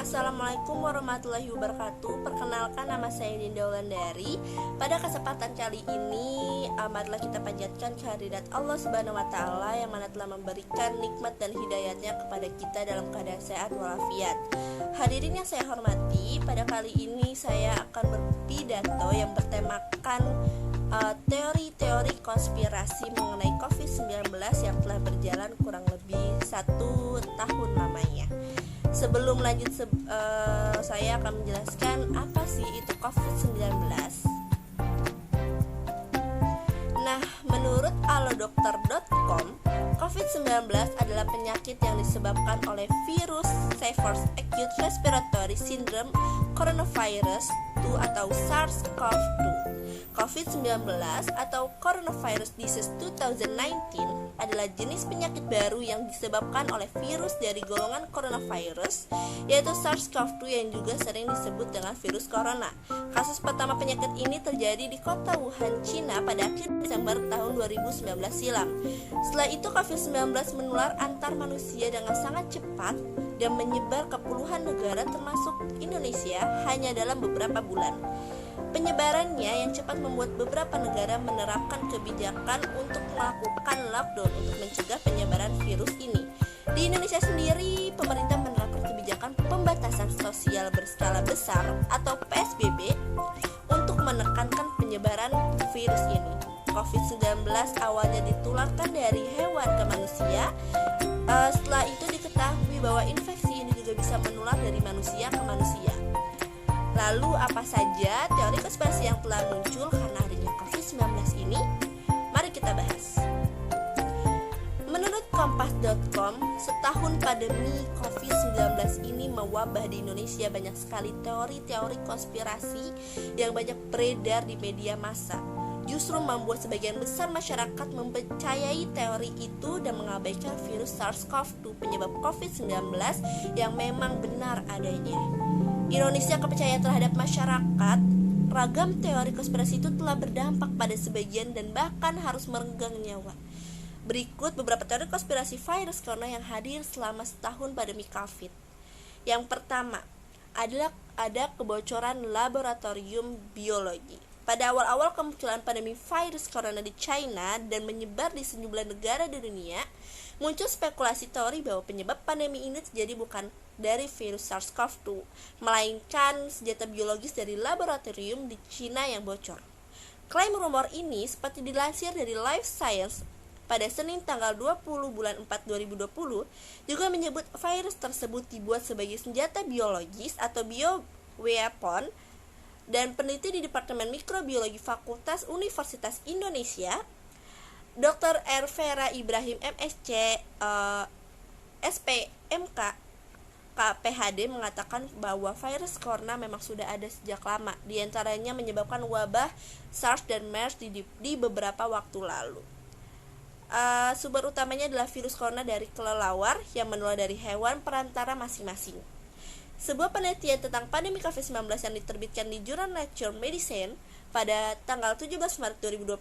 Assalamualaikum warahmatullahi wabarakatuh. Perkenalkan, nama saya Dinda Wulandari. Pada kesempatan kali ini, marilah kita panjatkan kehadirat Allah Subhanahu wa taala yang mana telah memberikan nikmat dan hidayatnya kepada kita dalam keadaan sehat walafiat. Hadirin yang saya hormati, pada kali ini saya akan berpidato yang bertemakan teori-teori konspirasi mengenai COVID-19 yang telah berjalan kurang lebih 1 tahun lamanya. Sebelum lanjut, saya akan menjelaskan apa sih itu COVID-19. Nah, menurut alodokter.com, COVID-19 adalah penyakit yang disebabkan oleh virus Severe Acute Respiratory Syndrome Coronavirus 2 atau SARS-CoV-2. COVID-19 atau Coronavirus Disease 2019 adalah jenis penyakit baru yang disebabkan oleh virus dari golongan coronavirus, yaitu SARS-CoV-2 yang juga sering disebut dengan virus corona. Kasus pertama penyakit ini terjadi di kota Wuhan, Cina pada akhir Desember tahun 2019 silam. Setelah itu COVID-19 menular antar manusia dengan sangat cepat dan menyebar ke puluhan negara termasuk Indonesia hanya dalam beberapa bulan. Penyebarannya yang cepat membuat beberapa negara menerapkan kebijakan untuk melakukan lockdown untuk mencegah penyebaran virus ini. Di Indonesia sendiri, pemerintah menerapkan kebijakan pembatasan sosial berskala besar atau PSBB untuk menekankan penyebaran virus ini. COVID-19 awalnya ditularkan dari hewan ke manusia. Setelah itu diketahui bahwa infeksi ini juga bisa menular dari manusia ke manusia. Lalu apa saja teori konspirasi yang telah muncul karena adanya COVID-19 ini? Mari kita bahas. Menurut kompas.com, setahun pandemi COVID-19 ini mewabah di Indonesia, banyak sekali teori-teori konspirasi yang banyak beredar di media massa. Justru membuat sebagian besar masyarakat mempercayai teori itu dan mengabaikan virus SARS-CoV-2 penyebab COVID-19 yang memang benar adanya. Ironisnya, kepercayaan terhadap masyarakat, ragam teori konspirasi itu telah berdampak pada sebagian dan bahkan harus merenggang nyawa. Berikut beberapa teori konspirasi virus corona yang hadir selama setahun pandemi COVID. Yang pertama, ada kebocoran laboratorium biologi. Pada awal-awal kemunculan pandemi virus corona di China dan menyebar di sejumlah negara di dunia, muncul spekulasi teori bahwa penyebab pandemi ini terjadi bukan dari virus SARS-CoV-2, melainkan senjata biologis dari laboratorium di China yang bocor. Klaim rumor ini seperti dilansir dari Life Science pada Senin tanggal 20 bulan 4 2020 juga menyebut virus tersebut dibuat sebagai senjata biologis atau bioweapon, dan peneliti di Departemen Mikrobiologi Fakultas Universitas Indonesia, Dr. Ervera Ibrahim MSc, SPMK, PhD mengatakan bahwa virus corona memang sudah ada sejak lama, diantaranya menyebabkan wabah SARS dan MERS di beberapa waktu lalu. Sumber utamanya adalah virus corona dari kelelawar yang menular dari hewan perantara masing-masing. Sebuah penelitian tentang pandemi COVID-19 yang diterbitkan di jurnal Nature Medicine pada tanggal 17 Maret 2020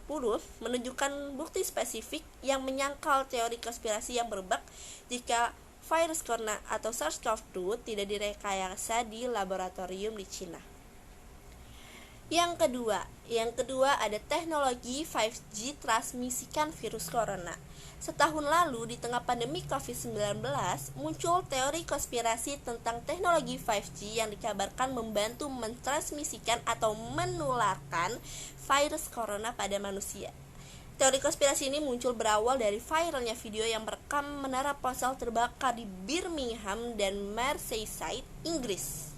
menunjukkan bukti spesifik yang menyangkal teori konspirasi yang berbak jika virus corona atau SARS-CoV-2 tidak direkayasa di laboratorium di China. Yang kedua ada teknologi 5G transmisikan virus corona. Setahun lalu, di tengah pandemi COVID-19, muncul teori konspirasi tentang teknologi 5G yang dikabarkan membantu mentransmisikan atau menularkan virus corona pada manusia. Teori konspirasi ini muncul berawal dari viralnya video yang merekam menara ponsel terbakar di Birmingham dan Merseyside, Inggris.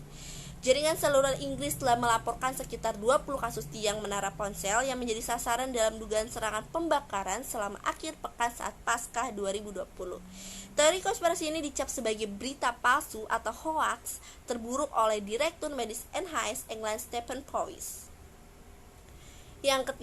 Jaringan seluler Inggris telah melaporkan sekitar 20 kasus tiang menara ponsel yang menjadi sasaran dalam dugaan serangan pembakaran selama akhir pekan saat Paskah 2020. Teori konspirasi ini dicap sebagai berita palsu atau hoax terburuk oleh Direktur Medis NHS England Stephen Powis. Yang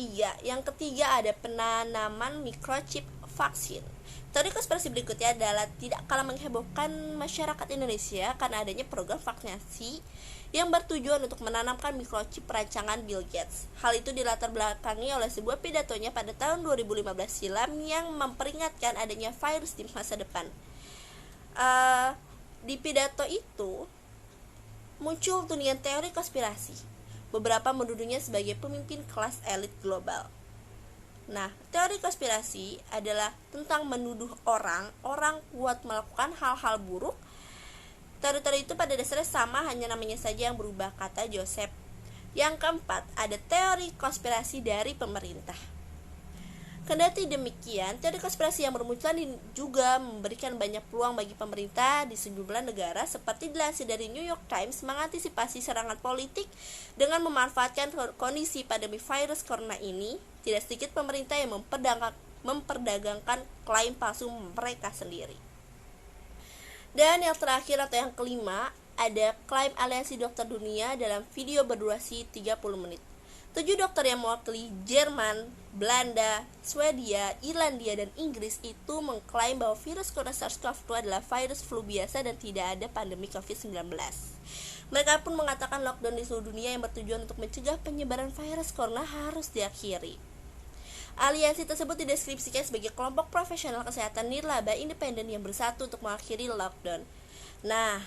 ketiga ada penanaman microchip vaksin. Teori konspirasi berikutnya adalah tidak kalah menghebohkan masyarakat Indonesia karena adanya program vaksinasi yang bertujuan untuk menanamkan microchip perancangan Bill Gates. Hal itu dilatar belakangi oleh sebuah pidatonya pada tahun 2015 silam yang memperingatkan adanya virus di masa depan. Di pidato itu, muncul tudingan teori konspirasi. Beberapa menuduhnya sebagai pemimpin kelas elit global. Nah, teori konspirasi adalah tentang menuduh orang kuat melakukan hal-hal buruk. Teori-teori itu pada dasarnya sama, hanya namanya saja yang berubah, kata Joseph. Yang keempat, ada teori konspirasi dari pemerintah. Kendati demikian, teori konspirasi yang bermunculan juga memberikan banyak peluang bagi pemerintah di sejumlah negara, seperti dilansir dari New York Times, mengantisipasi serangan politik dengan memanfaatkan kondisi pandemi virus corona ini. Tidak sedikit pemerintah yang memperdagangkan klaim palsu mereka sendiri. Dan yang terakhir atau yang kelima, ada klaim Aliansi Dokter Dunia dalam video berdurasi 30 menit. 7 dokter yang mewakili Jerman, Belanda, Swedia, Irlandia, dan Inggris itu mengklaim bahwa virus corona SARS-CoV-2 adalah virus flu biasa dan tidak ada pandemi COVID-19. Mereka pun mengatakan lockdown di seluruh dunia yang bertujuan untuk mencegah penyebaran virus corona harus diakhiri. Aliansi tersebut dideskripsikan sebagai kelompok profesional kesehatan nirlaba independen yang bersatu untuk mengakhiri lockdown. Nah,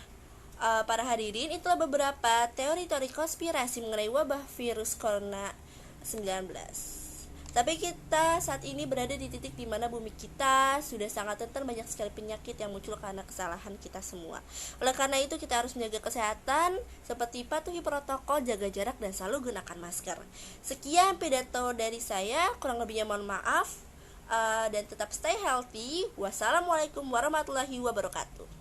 para hadirin, itulah beberapa teori-teori konspirasi mengenai wabah virus corona 19. Tapi kita saat ini berada di titik di mana bumi kita sudah sangat rentan banyak sekali penyakit yang muncul karena kesalahan kita semua. Oleh karena itu kita harus menjaga kesehatan seperti patuhi protokol, jaga jarak, dan selalu gunakan masker. Sekian pidato dari saya, kurang lebihnya mohon maaf, dan tetap stay healthy. Wassalamualaikum warahmatullahi wabarakatuh.